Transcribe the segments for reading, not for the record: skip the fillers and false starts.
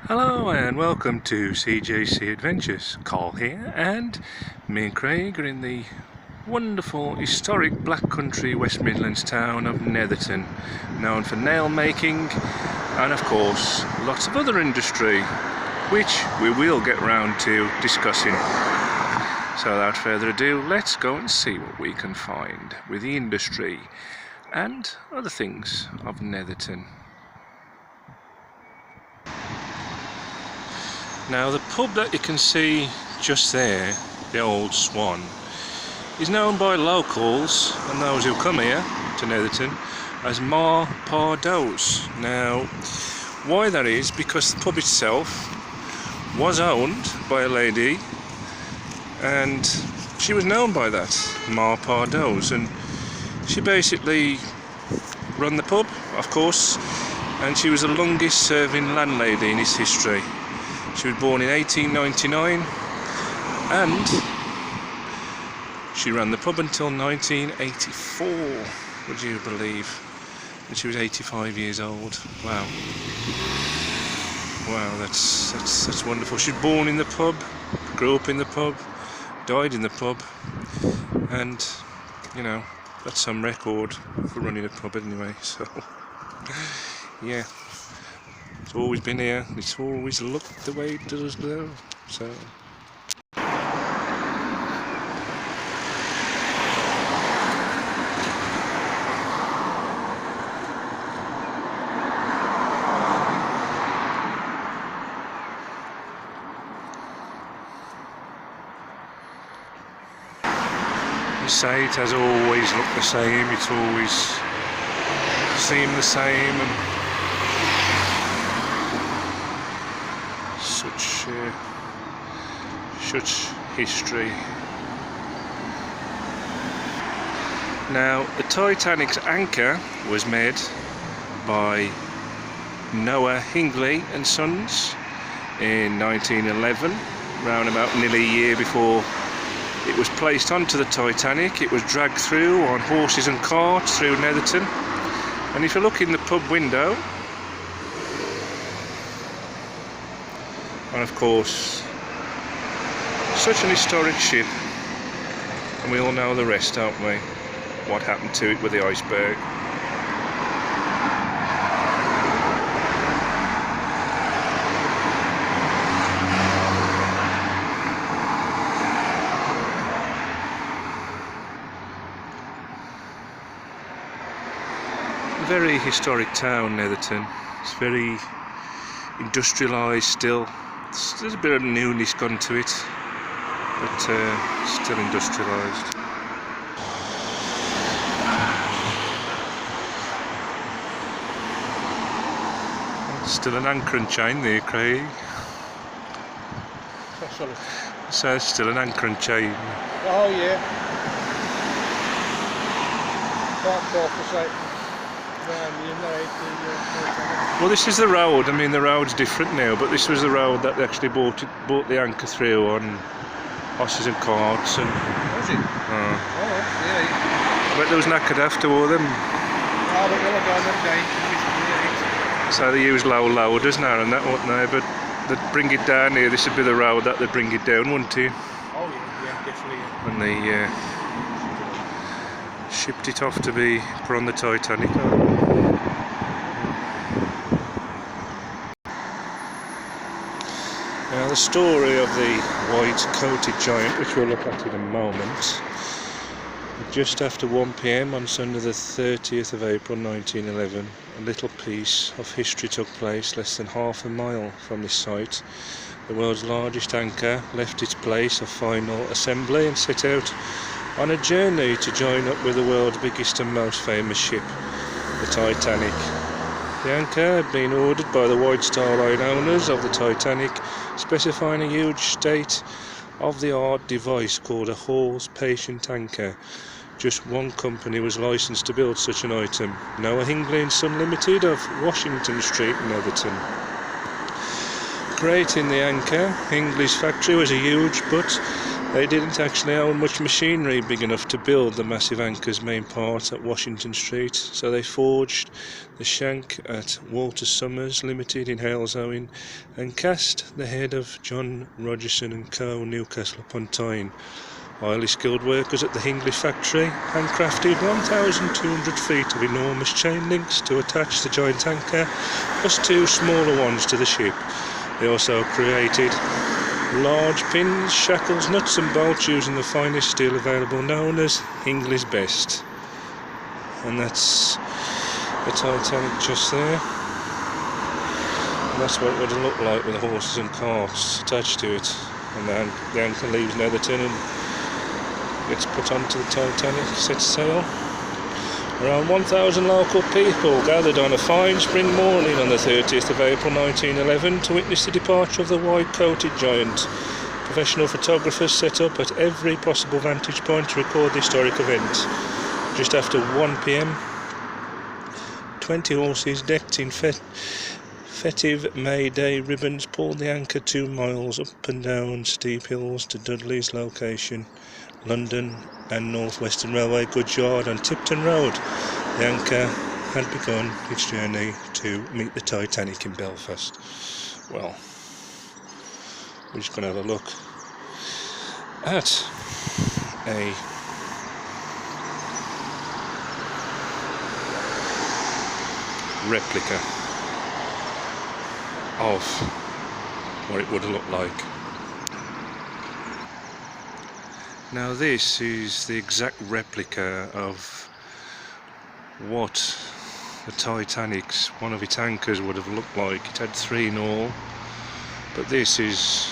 Hello and welcome to CJC Adventures. Carl here, and me and Craig are in the wonderful historic Black Country West Midlands town of Netherton, known for nail making and of course lots of other industry which we will get round to discussing. So without further ado, let's go and see what we can find with the industry and other things of Netherton. Now the pub that you can see just there, the Old Swan, is known by locals and those who come here to Netherton as Ma Pardoe's. Now why that is, because the pub itself was owned by a lady and she was known by that, Ma Pardoe's, and she basically run the pub, of course, and she was the longest serving landlady in its history. She was born in 1899 and she ran the pub until 1984, would you believe? And she was 85 years old. Wow. Wow, that's wonderful. She was born in the pub, grew up in the pub, died in the pub, and you know, that's some record for running a pub anyway, so yeah. It's always been here, it's always looked the way it does though, so. You say it has always looked the same, it's always seemed the same, and such history. Now the Titanic's anchor was made by Noah Hingley and Sons in 1911, round about nearly a year before it was placed onto the Titanic. It was dragged through on horses and carts through Netherton, and if you look in the pub window, and of course such an historic ship, and we all know the rest, don't we? What happened to it with the iceberg. A very historic town, Netherton. It's very industrialised still. There's a bit of newness gone to it, but still industrialised. Still an anchor and chain there, Craig. Oh, sorry. So it's still an anchor and chain. Oh yeah. Quite opposite. Well, this is the road. I mean, the road's different now, but this was the road that they actually bought the anchor through on horses and carts. And was it? oh yeah. But there was knackered after all them. Oh, but we'll go that day. So they use low loaders now and that, wouldn't they? But they'd bring it down here. This would be the road that they'd bring it down, wouldn't it? Oh yeah, definitely. Yeah. When they shipped it off to be put on the Titanic. Now the story of the white-coated giant, which we'll look at in a moment, just after 1 PM on Sunday the 30th of April 1911, a little piece of history took place less than half a mile from this site. The world's largest anchor left its place of final assembly and set out on a journey to join up with the world's biggest and most famous ship, the Titanic. The anchor had been ordered by the White Star Line owners of the Titanic, specifying a huge state-of-the-art device called a horse-patient anchor. Just one company was licensed to build such an item, Noah Hingley and Son Limited of Washington Street, Netherton. Creating the anchor, Hingley's factory was huge, but They didn't actually own much machinery big enough to build the massive anchor's main part at Washington Street, so they forged the shank at Walter Summers Limited in Halesowen and cast the head of John Rogerson & Co. Newcastle upon Tyne. Highly skilled workers at the Hingley factory handcrafted 1,200 feet of enormous chain links to attach the giant anchor, plus 2 smaller ones to the ship. They also created large pins, shackles, nuts and bolts using the finest steel available, known as Hingley's Best. And that's the Titanic just there. And that's what it would look like with the horses and carts attached to it. And then the anchor leaves Netherton and gets put onto the Titanic, sets sail. Around 1,000 local people gathered on a fine spring morning on the 30th of April 1911 to witness the departure of the white-coated giant. Professional photographers set up at every possible vantage point to record the historic event. Just after 1 p.m, 20 horses decked in festive May Day ribbons pulled the anchor 2 miles up and down steep hills to Dudley's location, London and North Western Railway goods yard on Tipton Road. The anchor had begun its journey to meet the Titanic in Belfast. Well, we're just going to have a look at a replica of what it would have looked like. Now this is the exact replica of what the Titanic's, one of its anchors would have looked like. It had 3 in all, but this is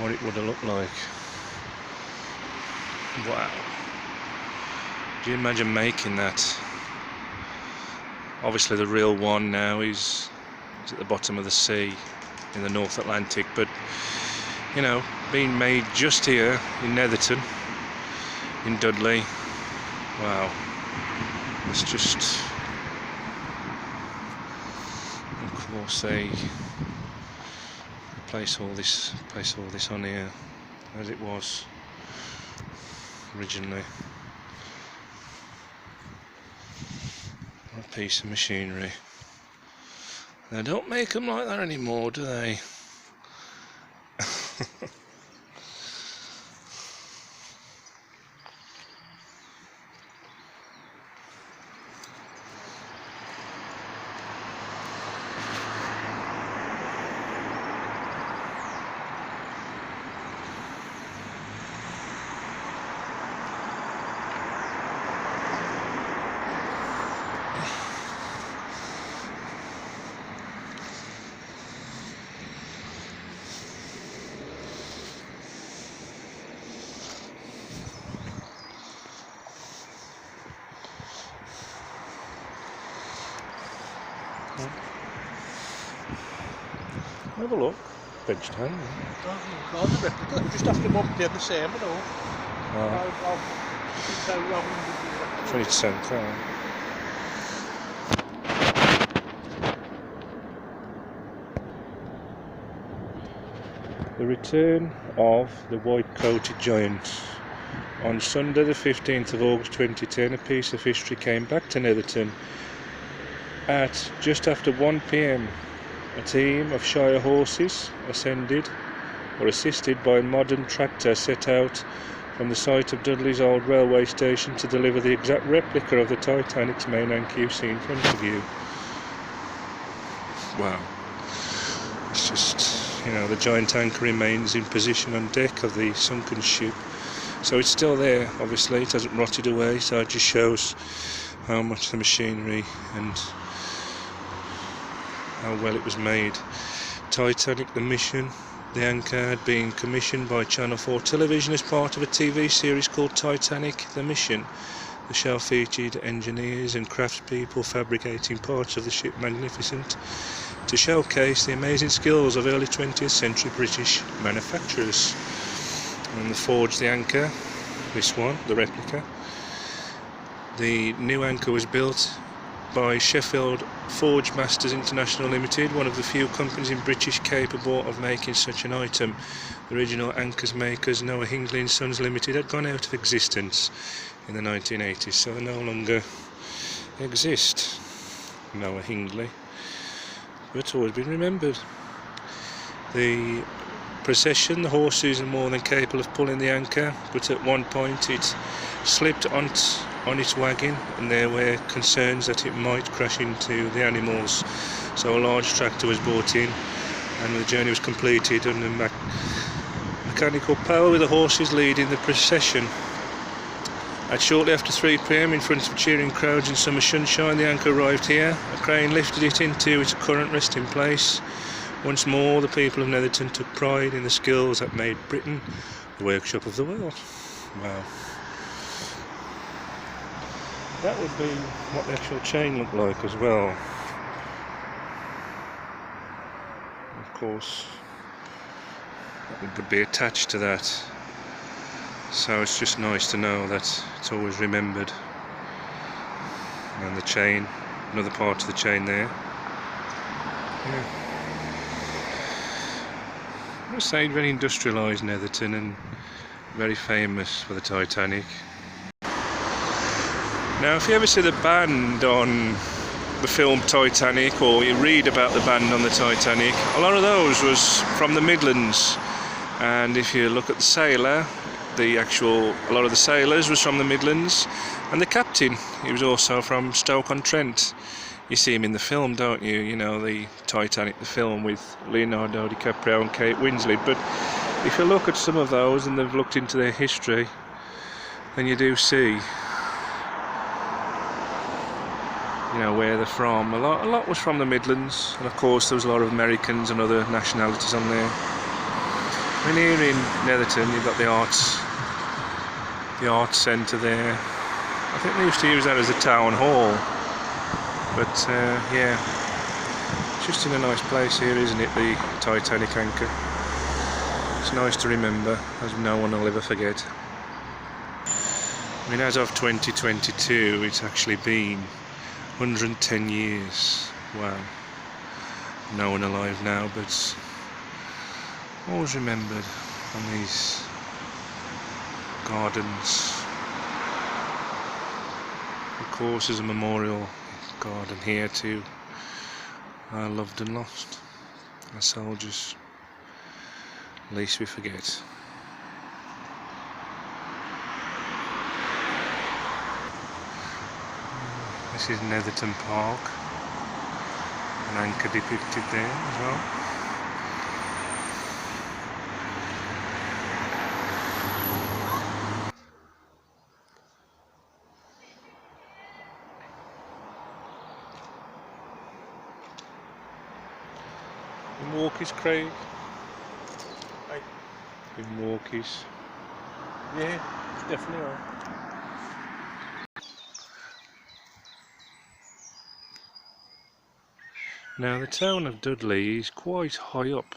what it would have looked like. Wow. Do you imagine making that? Obviously the real one now is at the bottom of the sea in the North Atlantic, but you know, being made just here in Netherton, in Dudley. Wow, it's just, of course they place all this on here as it was originally. What a piece of machinery. They don't make them like that anymore, do they? Have a look. Vegetarian. No, the replica. Just after 1 p.m. the same and all. Oh. 20 cents. The return of the white-coated giant. On Sunday the 15th of August 2010, a piece of history came back to Netherton at just after 1 p.m. A team of Shire horses assisted by a modern tractor, set out from the site of Dudley's old railway station to deliver the exact replica of the Titanic's main anchor you see in front of you. Wow. It's just, you know, the giant anchor remains in position on deck of the sunken ship. So it's still there, obviously, it hasn't rotted away, so it just shows how much the machinery and how well it was made. Titanic, the mission. The anchor had been commissioned by Channel 4 Television as part of a TV series called Titanic, the Mission. The show featured engineers and craftspeople fabricating parts of the ship magnificent to showcase the amazing skills of early 20th century British manufacturers. And they forged the anchor, this one, the replica. The new anchor was built by Sheffield Forge Masters International Limited, one of the few companies in British capable of making such an item. The original anchors makers, Noah Hingley and Sons Limited, had gone out of existence in the 1980s, so they no longer exist. Noah Hingley, but always been remembered. The procession, the horses are more than capable of pulling the anchor, but at one point it slipped on its wagon, and there were concerns that it might crash into the animals, so a large tractor was brought in, and the journey was completed under mechanical power, with the horses leading the procession. At shortly after 3 p.m, in front of cheering crowds in summer sunshine, the anchor arrived here. A crane lifted it into its current resting place. Once more, the people of Netherton took pride in the skills that made Britain the workshop of the world. Wow. That would be what the actual chain looked like as well. Of course, that would be attached to that. So it's just nice to know that it's always remembered. And the chain, another part of the chain there. Yeah. I must say, very industrialised Netherton, and very famous for the Titanic. Now, if you ever see the band on the film Titanic, or you read about the band on the Titanic, a lot of those was from the Midlands. And if you look at the sailor, a lot of the sailors was from the Midlands, and the captain, he was also from Stoke-on-Trent. You see him in the film, don't you? You know, the Titanic, the film with Leonardo DiCaprio and Kate Winslet. But if you look at some of those, and they've looked into their history, then you do see, you know, where they're from. A lot was from the Midlands, and of course there was a lot of Americans and other nationalities on there. I mean, here in Netherton, you've got the arts centre there. I think they used to use that as a town hall. But yeah, it's just in a nice place here, isn't it, the Titanic anchor. It's nice to remember, as no one will ever forget. I mean, as of 2022, it's actually been 110 years. Wow. No one alive now, but always remembered on these gardens. Of course, there's a memorial garden here to our loved and lost, our soldiers. Least we forget. This is Netherton Park, an anchor depicted there as well. In Walkies, Craig. Hey. In Walkies. Yeah, definitely are. Now, the town of Dudley is quite high up.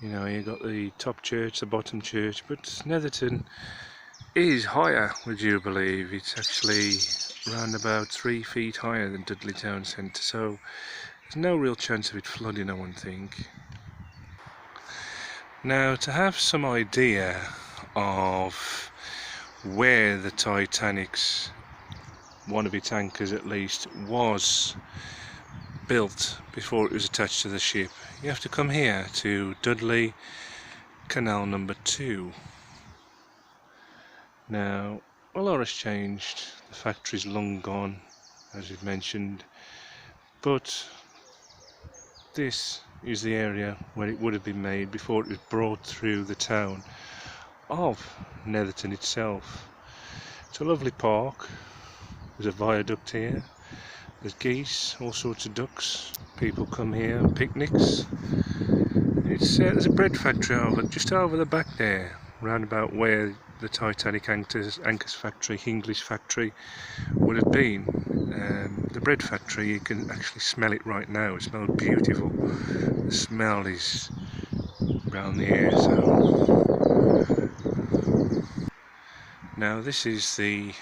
You know, you've got the top church, the bottom church, but Netherton is higher, would you believe? It's actually around about 3 feet higher than Dudley Town Centre, so there's no real chance of it flooding, I wouldn't think. Now, to have some idea of where the Titanic's, one of its anchors at least, was built before it was attached to the ship, you have to come here to Dudley Canal number 2. Now, a lot has changed. The factory's long gone, as we've mentioned, but this is the area where it would have been made before it was brought through the town of Netherton itself. It's a lovely park. There's a viaduct here. There's geese, all sorts of ducks. People come here on picnics. There's a bread factory just over the back there, round about where the Titanic anchors factory, Hingley's factory, would have been. The bread factory, you can actually smell it right now. It smells beautiful. The smell is around the air. So now this is the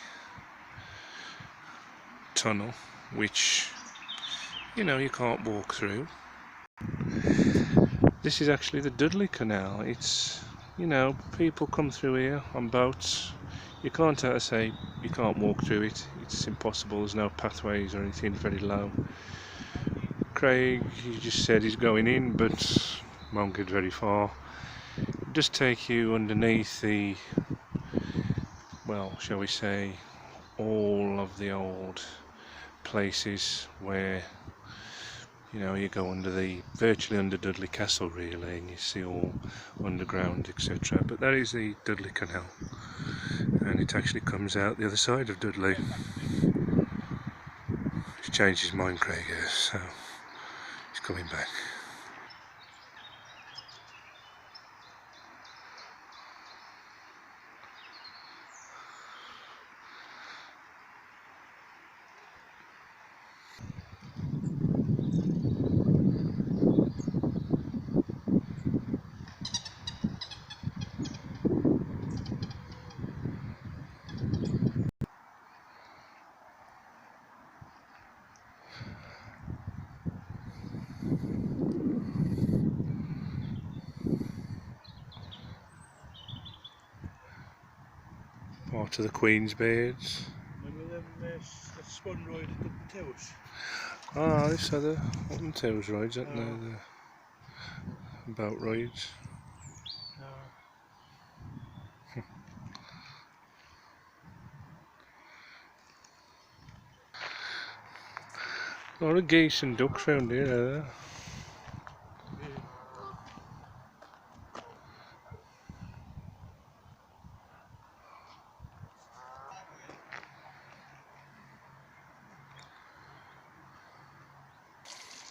tunnel which, you know, you can't walk through. This is actually the Dudley Canal. It's, you know, people come through here on boats. You can't, as I say, you can't walk through it. It's impossible. There's no pathways or anything, very low. Craig, he just said he's going in, but won't get very far. It'll just take you underneath the, well, shall we say, all of the old places where, you know, you go under the, virtually under Dudley Castle really, and you see all underground, etc. But that is the Dudley Canal, and it actually comes out the other side of Dudley. He's changed his mind, Craig has, so he's coming back. Part of the Queen's Beards. Remember them that spun ride at the Towers? Ah, this other Upton Towers rides, aren't there? The boat rides. A lot of geese and ducks round here, are there?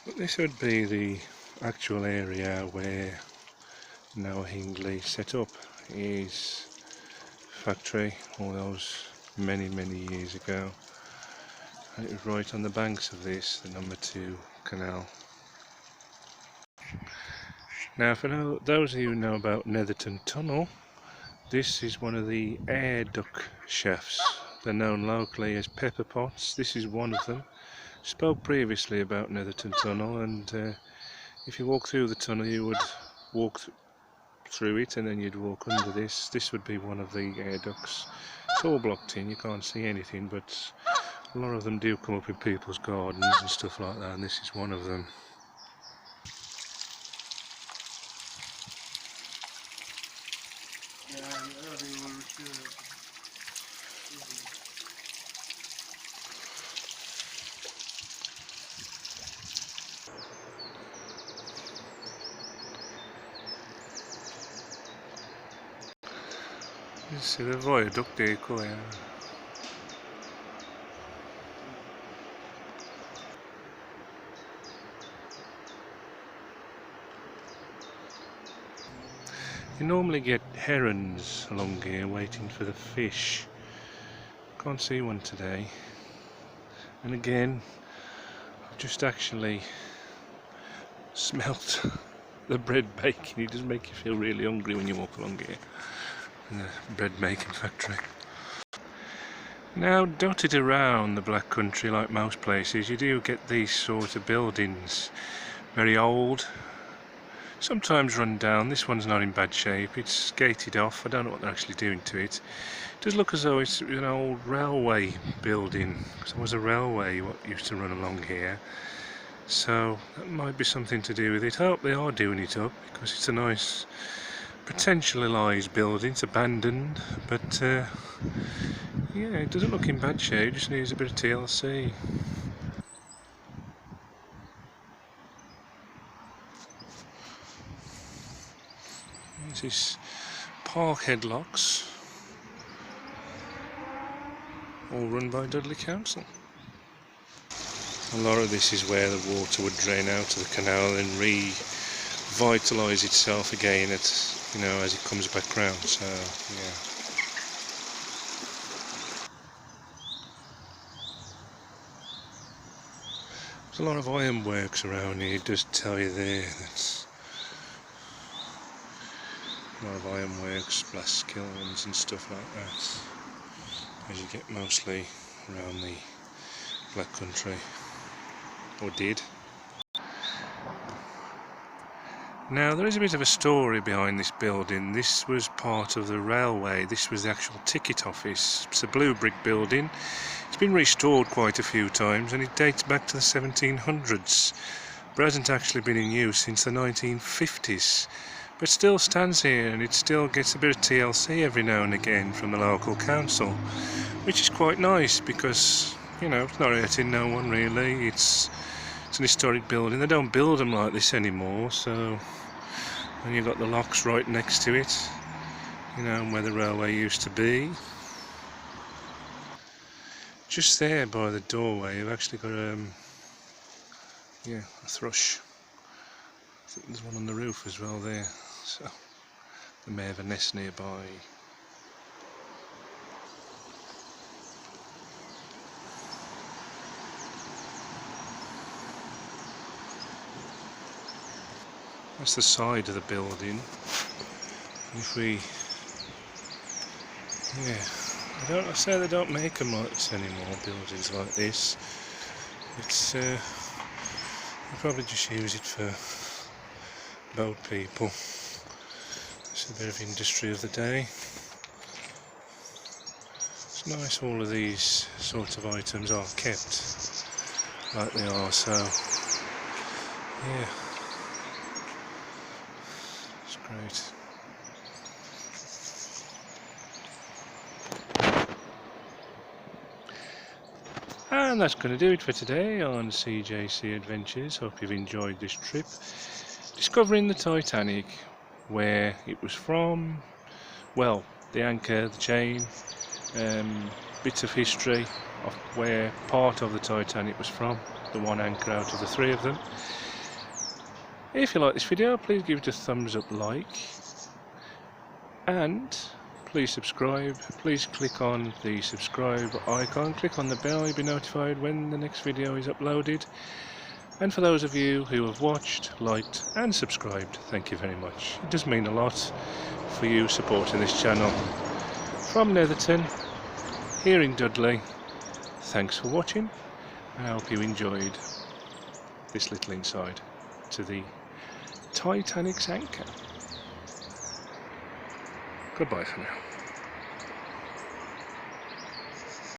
But this would be the actual area where now Hingley set up his factory all those many years ago, and it was right on the banks of this, the number 2 canal. Now for those of you who know about Netherton Tunnel, this is one of the air duct shafts. They're known locally as pepper pots. This is one of them. Spoke previously about Netherton Tunnel, and if you walk through the tunnel you would walk through it and then you'd walk under this. This would be one of the air ducts. It's all blocked in, you can't see anything, but a lot of them do come up in people's gardens and stuff like that, and this is one of them. You see the viaduct there, yeah. You normally get herons along here waiting for the fish. Can't see one today. And again, I've just actually smelt the bread baking. It does make you feel really hungry when you walk along here in the bread making factory. Now, dotted around the Black Country, like most places, you do get these sort of buildings. Very old, sometimes run down. This one's not in bad shape, it's gated off. I don't know what they're actually doing to it. It does look as though it's an old railway building. There was a railway what used to run along here, so that might be something to do with it. I hope they are doing it up, because it's a nice potentialised building. It's abandoned, but yeah, it doesn't look in bad shape, it just needs a bit of TLC. This is Park Headlocks, all run by Dudley Council. A lot of this is where the water would drain out of the canal and revitalise itself again at, you know, as it comes back round, so yeah. There's a lot of ironworks around here, it does tell you there. That's a lot of ironworks, blast kilns and stuff like that, as you get mostly around the Black Country, or did. Now there is a bit of a story behind this building. This was part of the railway. This was the actual ticket office. It's a blue brick building. It's been restored quite a few times and it dates back to the 1700s, but hasn't actually been in use since the 1950s. But still stands here, and it still gets a bit of TLC every now and again from the local council, which is quite nice because, you know, it's not hurting no one really. It's an historic building. They don't build them like this anymore, so, and you've got the locks right next to it, you know, where the railway used to be. Just there by the doorway you've actually got a thrush. I think there's one on the roof as well there, so they may have a nest nearby. That's the side of the building. If we, I say they don't make them like this anymore, buildings like this. It's, they probably just use it for boat people. It's a bit of industry of the day. It's nice all of these sorts of items are kept like they are, so yeah. Great. And that's going to do it for today on CJC Adventures. Hope you've enjoyed this trip discovering the Titanic, where it was from, well, the anchor, the chain, bits of history of where part of the Titanic was from, the one anchor out of the three of them. If you like this video, please give it a thumbs up, like, and please subscribe. Please click on the subscribe icon, click on the bell, you'll be notified when the next video is uploaded. And for those of you who have watched, liked and subscribed, thank you very much. It does mean a lot for you supporting this channel. From Netherton, here in Dudley, thanks for watching, and I hope you enjoyed this little insight to the Titanic's anchor. Goodbye for now.